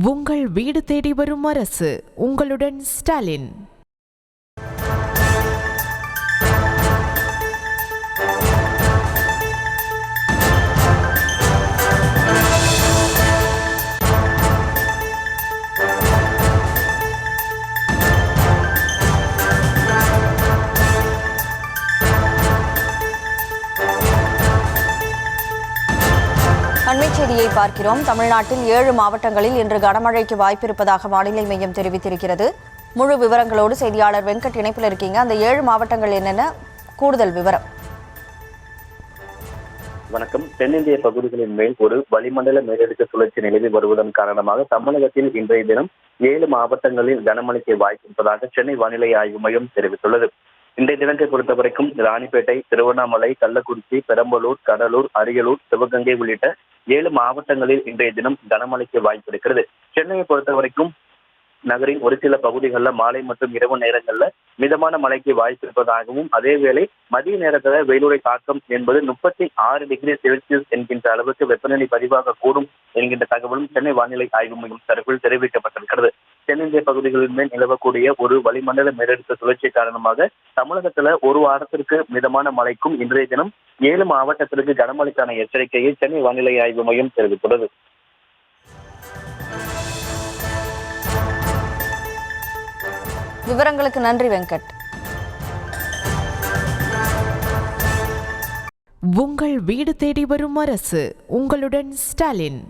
உங்கள் வீடு தேடி வரும் அரசு. உங்களுடன் ஸ்டாலின். அண்மைச் செய்தியை பார்க்கிறோம். தமிழ்நாட்டில் 7 மாவட்டங்களில் இன்று கனமழைக்கு வாய்ப்பிருப்பதாக வானிலை மையம் தெரிவித்திருக்கிறது. முழு விவரங்களோடு செய்தியாளர் வெங்கட் இணைப்பில் இருக்கீங்க. அந்த 7 மாவட்டங்கள் என்னென்ன, கூடுதல் விவரம்? வணக்கம். தென்னிந்திய பகுதிகளின் மேல் ஒரு வளிமண்டல மேலடுக்கு சுழற்சி நிலவி வருவதன் காரணமாக தமிழகத்தில் இன்றைய தினம் 7 மாவட்டங்களில் கனமழைக்கு வாய்ப்பிருப்பதாக சென்னை வானிலை ஆய்வு மையம் தெரிவித்துள்ளது. இன்றைய தினத்தை பொறுத்தவரைக்கும் ராணிப்பேட்டை, திருவண்ணாமலை, கள்ளக்குறிச்சி, பெரம்பலூர், கடலூர், அரியலூர், சிவகங்கை உள்ளிட்ட 7 மாவட்டங்களில் இன்றைய தினம் கனமழைக்கு வாய்ப்பு இருக்கிறது. சென்னையை பொறுத்தவரைக்கும் நகரின் ஒரு சில பகுதிகளில் மாலை மற்றும் இரவு நேரங்களில் மிதமான மழைக்கு வாய்ப்பு இருப்பதாகவும், அதேவேளை மதிய நேரத்தில் வெயிலுடைய தாக்கம் என்பது 36 டிகிரி செல்சியஸ் என்கின்ற அளவுக்கு வெப்பநிலை பதிவாக கூடும் என்கின்ற தகவலும் சென்னை வானிலை ஆய்வு மையம் தரப்பில் தெரிவிக்கப்பட்டிருக்கிறது. தென்னிந்திய பகுதிகளின் மேல் நிலவக்கூடிய ஒரு வளிமண்டல மேலடுக்கு சுழற்சி காரணமாக தமிழகத்துல ஒரு வாரத்திற்கு மிதமான மழைக்கும் இன்றைய தினம் 7 மாவட்டத்திற்கு கனமழைக்கான எச்சரிக்கையை சென்னை வானிலை ஆய்வு மையம் தெரிவித்துள்ளது. விவரங்களுக்கு நன்றி வெங்கட். உங்கள் வீடு தேடி வரும் அரசு. உங்களுடன் ஸ்டாலின்.